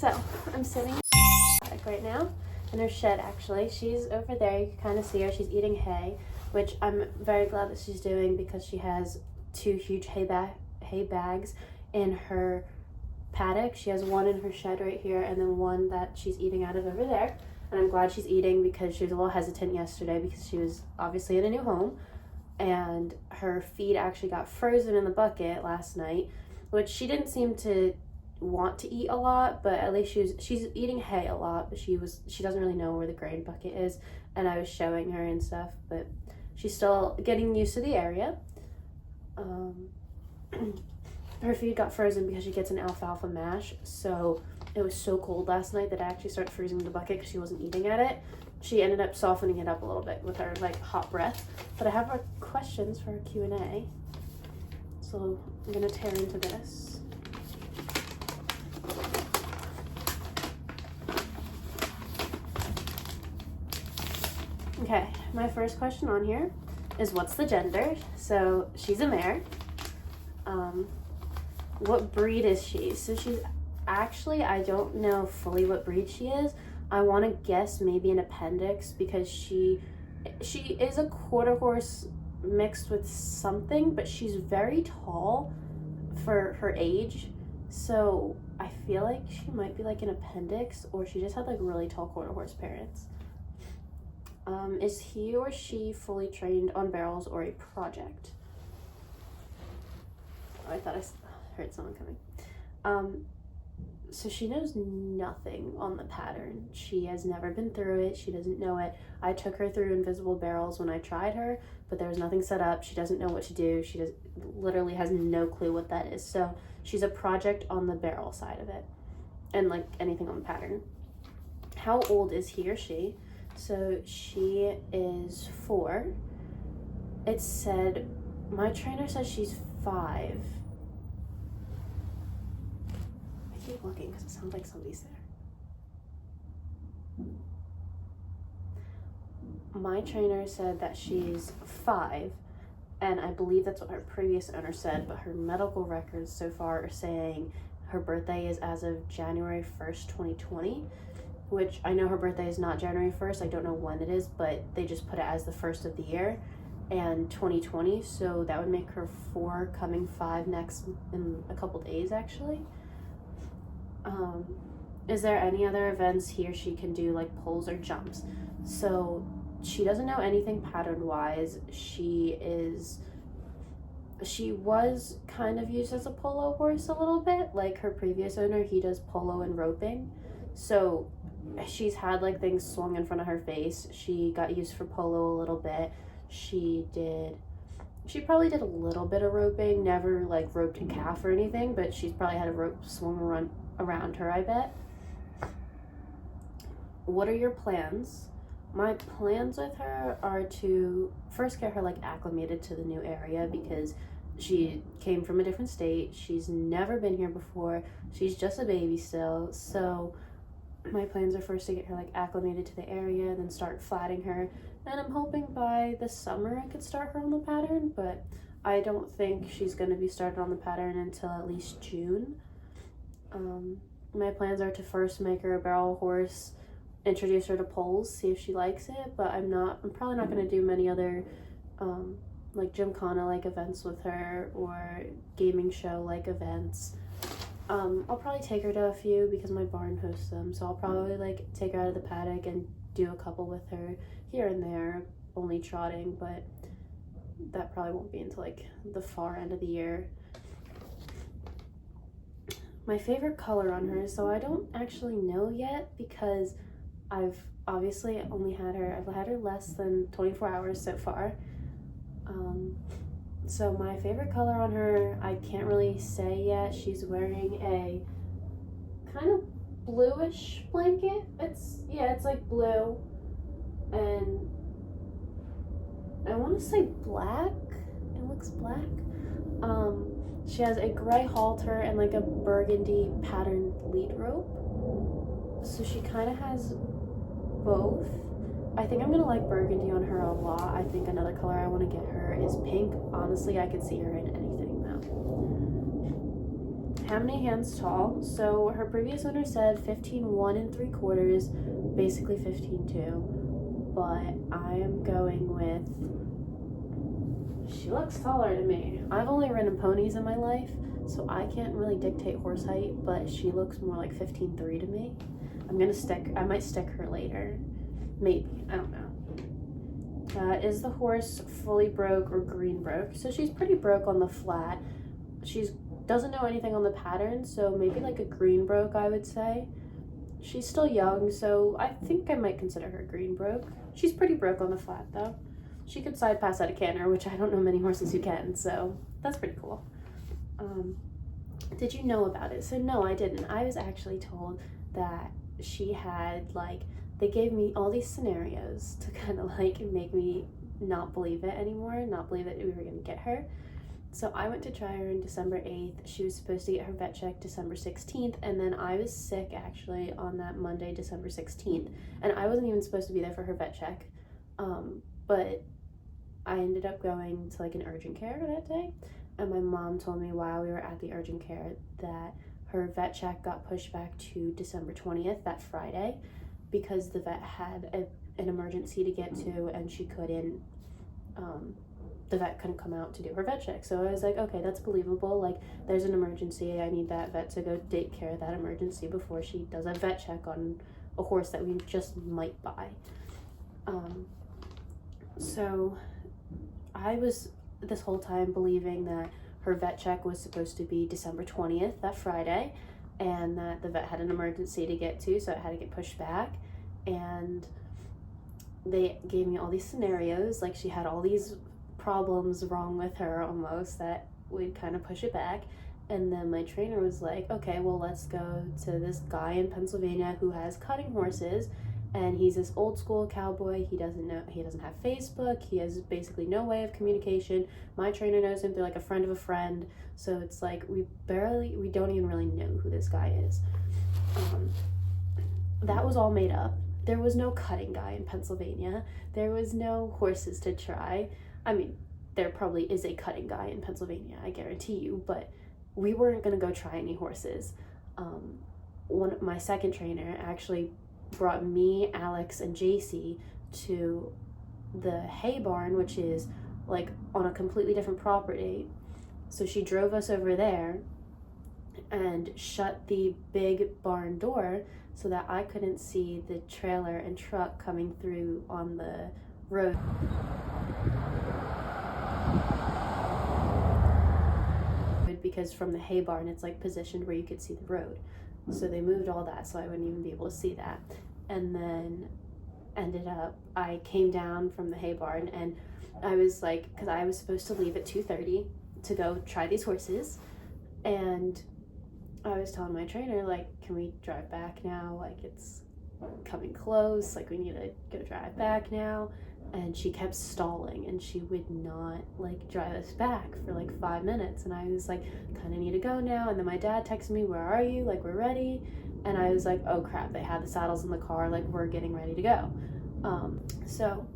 So I'm sitting right now in her shed. Actually, she's over there. You can kind of see her. She's eating hay, which I'm very glad that she's doing because she has two huge hay bags in her paddock. She has one in her shed right here, and then one that she's eating out of over there. And I'm glad she's eating because she was a little hesitant yesterday because she was obviously in a new home, and her feed actually got frozen in the bucket last night, which she didn't seem to want to eat a lot, but at least she's eating hay a lot, but she doesn't really know where the grain bucket is, and I was showing her and stuff, but she's still getting used to the area. Her feed got frozen because she gets an alfalfa mash, so it was so cold last night that I actually started freezing the bucket because she wasn't eating at it. She ended up softening it up a little bit with her hot breath. But I have our questions for our Q&A, so I'm gonna tear into this. Okay, my first question on here is what's the gender? So she's a mare. What breed is she? So she's actually, I don't know fully what breed she is. I want to guess maybe an appendix because she is a quarter horse mixed with something, but she's very tall for her age. So I feel like she might be like an appendix, or she just had like really tall quarter horse parents. Is he or she fully trained on barrels or a project? Oh, I thought I heard someone coming. So she knows nothing on the pattern. She has never been through it. She doesn't know it. I took her through invisible barrels when I tried her, but there was nothing set up. She doesn't know what to do. She literally has no clue what that is. So she's a project on the barrel side of it, and like anything on the pattern. How old is he or she? So she is 4. It said, my trainer says she's 5. I keep looking because it sounds like somebody's there. My trainer said that she's 5, and I believe that's what her previous owner said, but her medical records so far are saying her birthday is as of January 1st, 2020, which I know her birthday is not January 1st. I don't know when it is, but they just put it as the first of the year, and 2020, so that would make her 4 coming 5 next in a couple days actually. Is there any other events he or she can do, like pulls or jumps? So she doesn't know anything pattern wise. She was kind of used as a polo horse a little bit, like her previous owner. He does polo and roping, so she's had like things swung in front of her face. She got used for polo a little bit. She probably did a little bit of roping, never like roped a calf or anything, but she's probably had a rope swung around her, I bet. What are your plans? My plans with her are to first get her like acclimated to the new area because she came from a different state. She's never been here before. She's just a baby still. So my plans are first to get her like acclimated to the area, then start flatting her. And I'm hoping by the summer I could start her on the pattern, but I don't think she's going to be started on the pattern until at least June. My plans are to first make her a barrel horse, introduce her to poles, see if she likes it, but I'm probably not going to do many other like gymkhana like events with her or gaming show like events. I'll probably take her to a few because my barn hosts them, so I'll probably like take her out of the paddock and do a couple with her here and there, only trotting, but that probably won't be until like the far end of the year. My favorite color on her, so I don't actually know yet because I've obviously I've had her less than 24 hours so far. So my favorite color on her, I can't really say yet. She's wearing a kind of bluish blanket. It's like blue, and I want to say black. It looks black. She has a gray halter and like a burgundy patterned lead rope. So she kind of has both. I think I'm gonna like burgundy on her a lot. I think another color I want to get her is pink. Honestly, I could see her in anything though. how many hands tall. So her previous owner said 15 1 3/4, basically 15 2. But I am going with, she looks taller to me. I've only ridden ponies in my life, so I can't really dictate horse height, but she looks more like 15 3 to me. I might stick her later. Maybe, I don't know. Is the horse fully broke or green broke? So she's pretty broke on the flat. She doesn't know anything on the pattern, so maybe like a green broke, I would say. She's still young, so I think I might consider her green broke. She's pretty broke on the flat though. She could side pass at a canter, which I don't know many horses who can, so that's pretty cool. Did you know about it? So no, I didn't. I was actually told that she had, like, they gave me all these scenarios to kind of like make me not believe it anymore, not believe that we were going to get her. So I went to try her on December 8th. She was supposed to get her vet check December 16th, and then I was sick actually on that Monday, December 16th, and I wasn't even supposed to be there for her vet check, but I ended up going to like an urgent care that day, and my mom told me while we were at the urgent care that her vet check got pushed back to December 20th, that Friday, because the vet had an emergency to get to, and she couldn't, the vet couldn't come out to do her vet check. So I was like, okay, that's believable. Like, there's an emergency. I need that vet to go take care of that emergency before she does a vet check on a horse that we just might buy. So I was this whole time believing that her vet check was supposed to be December 20th, that Friday, and that the vet had an emergency to get to, so it had to get pushed back. And they gave me all these scenarios, like she had all these problems wrong with her almost that would kind of push it back. And then my trainer was like, okay, well, let's go to this guy in Pennsylvania who has cutting horses, and he's this old school cowboy. He doesn't have Facebook. He has basically no way of communication. My trainer knows him through like a friend of a friend. So it's like we don't even really know who this guy is. That was all made up. There was no cutting guy in Pennsylvania. There was no horses to try. I mean, there probably is a cutting guy in Pennsylvania, I guarantee you, but we weren't gonna go try any horses. My second trainer actually brought me, Alex, and JC to the hay barn, which is like on a completely different property. So she drove us over there and shut the big barn door so that I couldn't see the trailer and truck coming through on the road. Because from the hay barn, it's like positioned where you could see the road. So they moved all that so I wouldn't even be able to see that. And then I came down from the hay barn, and I was like, because I was supposed to leave at 2:30 to go try these horses, and I was telling my trainer, like, can we drive back now? Like, it's coming close, like we need to go drive back now. And she kept stalling, and she would not like drive us back for like 5 minutes. And I was like, kind of need to go now. And then my dad texted me, where are you? Like, we're ready. And I was like, oh crap, they had the saddles in the car, like we're getting ready to go. So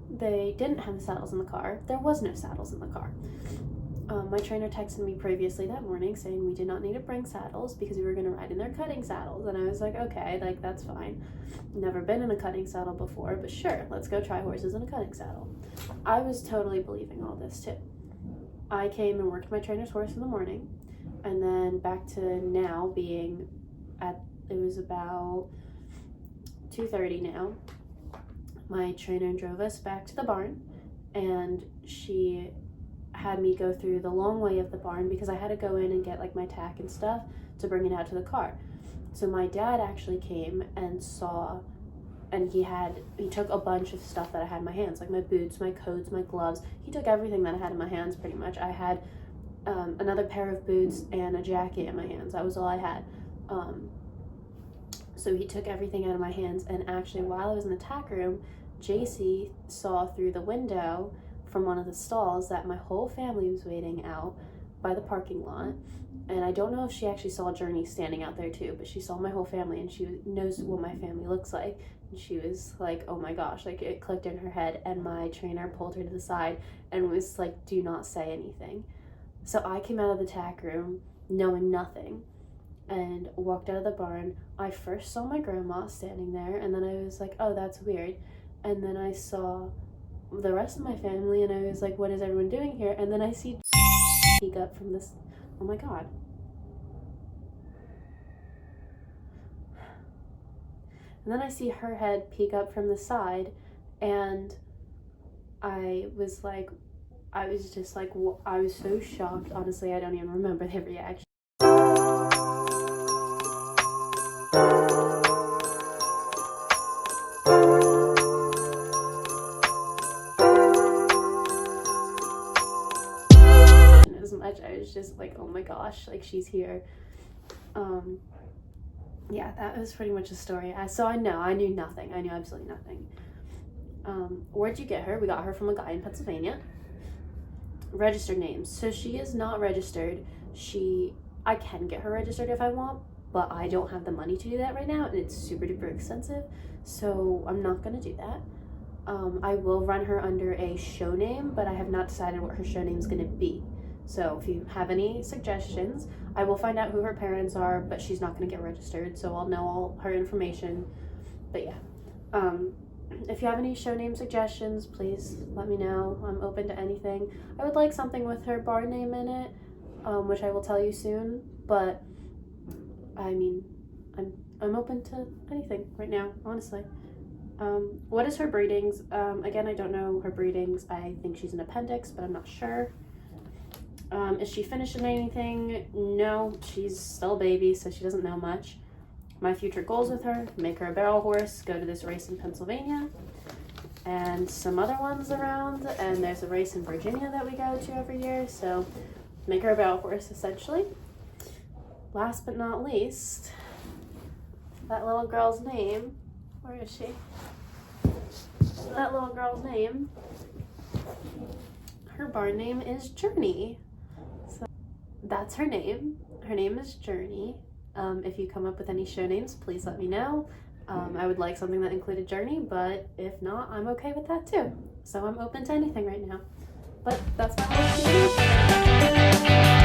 they didn't have the saddles in the car. There was no saddles in the car. My trainer texted me previously that morning saying we did not need to bring saddles because we were going to ride in their cutting saddles. And I was like, okay, like that's fine. Never been in a cutting saddle before, but sure, let's go try horses in a cutting saddle. I was totally believing all this too. I came and worked my trainer's horse in the morning, and then back to now being it was about 2:30 now. My trainer drove us back to the barn, and she had me go through the long way of the barn because I had to go in and get like my tack and stuff to bring it out to the car. So my dad actually came and saw, and he took a bunch of stuff that I had in my hands, like my boots, my coats, my gloves. He took everything that I had in my hands pretty much. I had another pair of boots and a jacket in my hands. That was all I had. So he took everything out of my hands, and actually while I was in the tack room, JC saw through the window from one of the stalls that my whole family was waiting out by the parking lot. And I don't know if she actually saw Journey standing out there too, but she saw my whole family, and she knows what my family looks like. And she was like, oh my gosh, like it clicked in her head. And my trainer pulled her to the side and was like, do not say anything. So I came out of the tack room, knowing nothing, and walked out of the barn. I first saw my grandma standing there, and then I was like, oh, that's weird. And then I saw the rest of my family, and I was like, what is everyone doing here? And then I see peek up from this. Oh my god. And then I see her head peek up from the side, and I was just like, I was so shocked. Honestly, I don't even remember the reaction. As much, I was just like, oh my gosh, like she's here. Yeah, that was pretty much the story. I knew nothing. I knew absolutely nothing. Where'd you get her? We got her from a guy in Pennsylvania. Registered names. So she is not registered. I can get her registered if I want, but I don't have the money to do that right now, and it's super duper expensive, so I'm not gonna do that. I will run her under a show name, but I have not decided what her show name is gonna be. So if you have any suggestions, I will find out who her parents are, but she's not gonna get registered, so I'll know all her information. But yeah, if you have any show name suggestions, please let me know. I'm open to anything. I would like something with her barn name in it, which I will tell you soon, but I mean, I'm open to anything right now, honestly. What is her breedings? Again, I don't know her breedings. I think she's an appendix, but I'm not sure. Is she finished in anything? No, she's still a baby, so she doesn't know much. My future goals with her: make her a barrel horse, go to this race in Pennsylvania, and some other ones around, and there's a race in Virginia that we go to every year, so make her a barrel horse, essentially. Last but not least, that little girl's name, where is she? That little girl's name, her barn name is Journey. So that's her name. Her name is Journey. If you come up with any show names, please let me know. I would like something that included Journey, but if not, I'm okay with that too. So I'm open to anything right now. But that's my whole